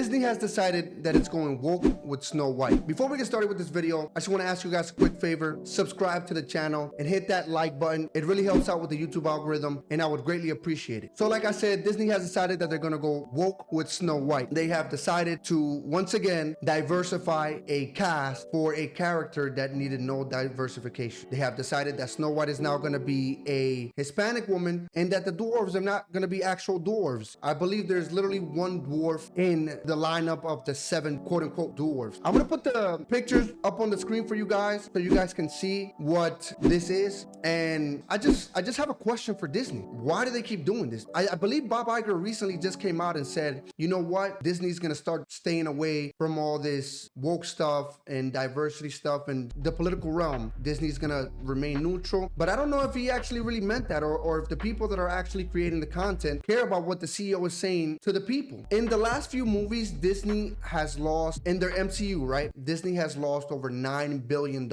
Disney has decided that it's going woke with Snow White. Before we get started with this video, I just want to ask you guys a quick favor. Subscribe to the channel and hit that like button. It really helps out with the YouTube algorithm and I would greatly appreciate it. So like I said, Disney has decided that they're going to go woke with Snow White. They have decided to once again diversify a cast for a character that needed no diversification. They have decided that Snow White is now going to be a Hispanic woman and that the dwarves are not going to be actual dwarves. I believe there's literally one dwarf in the lineup of the 7 quote-unquote dwarves. I'm going to put the pictures up on the screen for you guys so you guys can see what this is. And I just have a question for Disney. Why do they keep doing this? I believe Bob Iger recently just came out and said, you know what? Disney's going to start staying away from all this woke stuff and diversity stuff and the political realm. Disney's going to remain neutral. But I don't know if he actually really meant that or if the people that are actually creating the content care about what the CEO is saying to the people. In the last few movies, Disney has lost, in their MCU, right? Disney has lost over $9 billion.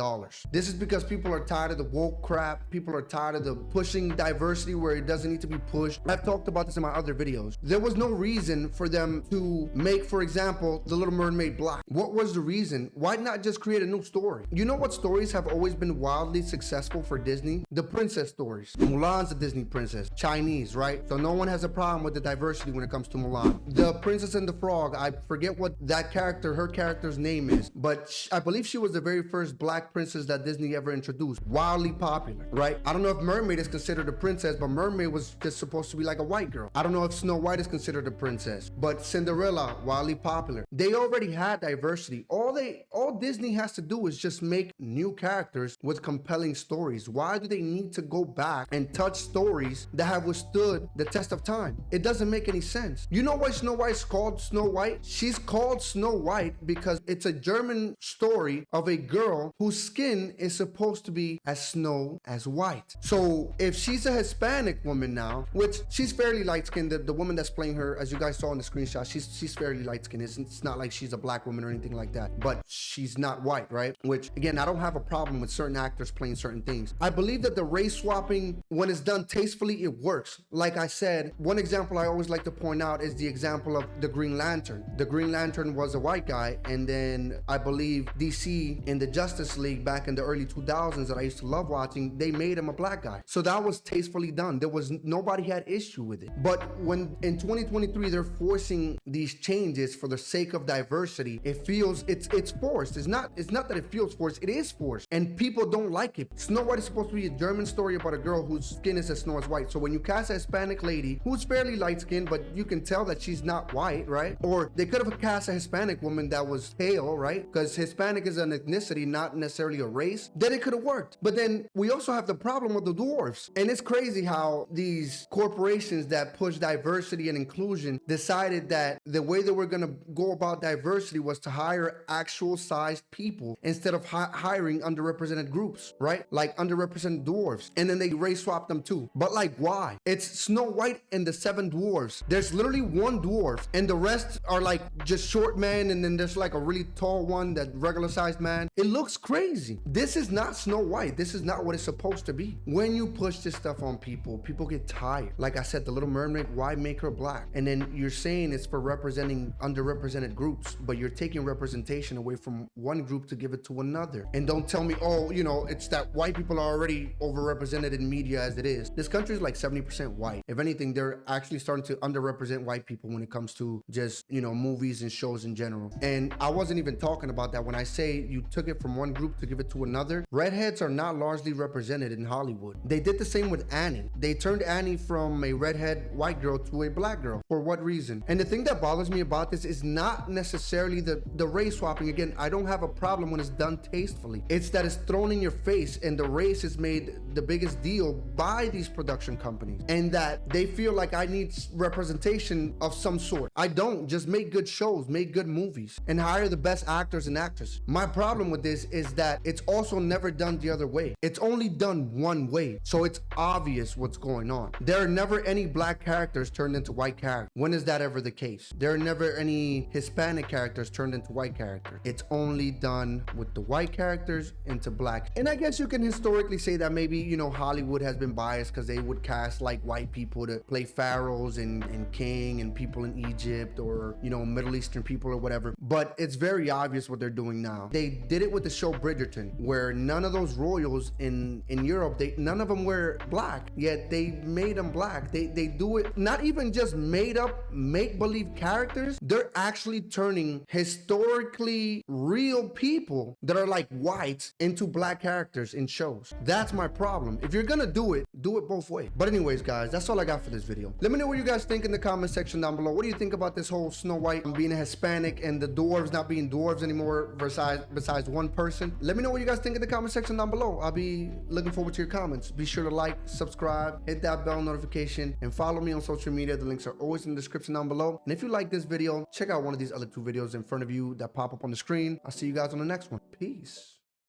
This is because people are tired of the woke crap. People are tired of the pushing diversity where it doesn't need to be pushed. I've talked about this in my other videos. There was no reason for them to make, for example, The Little Mermaid black. What was the reason? Why not just create a new story? You know what stories have always been wildly successful for Disney? The princess stories. Mulan's a Disney princess. Chinese, right? So no one has a problem with the diversity when it comes to Mulan. The Princess and the Frog, I forget what that character, her character's name is, but I believe she was the very first black princess that Disney ever introduced. Wildly popular, right? I don't know if Mermaid is considered a princess, but Mermaid was just supposed to be like a white girl. I don't know if Snow White is considered a princess, but Cinderella, wildly popular. They already had diversity. All Disney has to do is just make new characters with compelling stories. Why do they need to go back and touch stories that have withstood the test of time? It doesn't make any sense. You know why Snow White's called Snow White? She's called Snow White because it's a German story of a girl whose skin is supposed to be as snow as white. So if she's a Hispanic woman now, which she's fairly light-skinned, the woman that's playing her, as you guys saw in the screenshot, she's fairly light-skinned. It's not like she's a black woman or anything like that, but she's not white, right? Which again, I don't have a problem with certain actors playing certain things. I believe that the race swapping, when it's done tastefully, it works. Like I said, one example I always like to point out is the example of the Green Lantern. The Green Lantern was a white guy, and then I believe DC in the Justice League back in the early 2000s that I used to love watching, they made him a black guy. So that was tastefully done. Nobody had issue with it. But when in 2023 they're forcing these changes for the sake of diversity, it feels it's forced. It's not that it feels forced, it is forced, and people don't like it. Snow White is supposed to be a German story about a girl whose skin is as snow as white. So when you cast a Hispanic lady who's fairly light-skinned, but you can tell that she's not white, right? Or they could have cast a Hispanic woman that was pale, right? Because Hispanic is an ethnicity, not necessarily a race. Then it could have worked. But then we also have the problem with the dwarves. And it's crazy how these corporations that push diversity and inclusion decided that the way that we're going to go about diversity was to hire actual sized people instead of hiring underrepresented groups, right? Like underrepresented dwarves. And then they race swap them too. But like, why? It's Snow White and the 7 dwarves. There's literally one dwarf and the rest are like just short men, and then there's like a really tall one, that regular sized man. It looks crazy. This is not Snow White. This is not what it's supposed to be. When you push this stuff on people get tired. Like I said, the Little Mermaid, why make her black? And then you're saying it's for representing underrepresented groups, but you're taking representation away from one group to give it to another. And don't tell me, oh, you know, it's that white people are already overrepresented in media as it is. This country is like 70% white. If anything, they're actually starting to underrepresent white people when it comes to just, you know, movies and shows in general. And I wasn't even talking about that when I say you took it from one group to give it to another. Redheads are not largely represented in Hollywood. They did the same with Annie. They turned Annie from a redhead white girl to a black girl. For what reason? And the thing that bothers me about this is not necessarily the race swapping. Again, I don't have a problem when it's done tastefully. It's that it's thrown in your face and the race is made the biggest deal by these production companies, and that they feel like I need representation of some sort. I don't. Just make good shows, make good movies, and hire the best actors and actresses. My problem with this is that it's also never done the other way. It's only done one way, so it's obvious what's going on. There are never any black characters turned into white characters. When is that ever the case? There are never any Hispanic characters turned into white characters. characters. It's only done with the white characters into black. And I guess you can historically say that maybe, you know, Hollywood has been biased because they would cast like white people to play pharaohs and king and people in Egypt, or, you know, Middle Eastern people or whatever. But it's very obvious what they're doing now. They did it with the show Bridgerton, where none of those royals in Europe, none of them were black, yet they made them black. They do it, not even just made up make-believe characters, they're actually turning historically real people that are like whites into black characters in shows. That's my problem. If you're gonna do it both ways. But anyways, guys, that's all I got for this video. Let me know what you guys think in the comment section down below. What do you think about this whole Snow White being a Hispanic and the dwarves not being dwarves anymore besides one person? Let me know what you guys think in the comment section down below. I'll be looking forward to your comments. Be sure to like, subscribe, hit that bell notification, and follow me on social media. The links are always in the description down below. And if you like this video, check out one of these other 2 videos in front of you that pop up on the screen. I'll see you guys on the next one. Peace.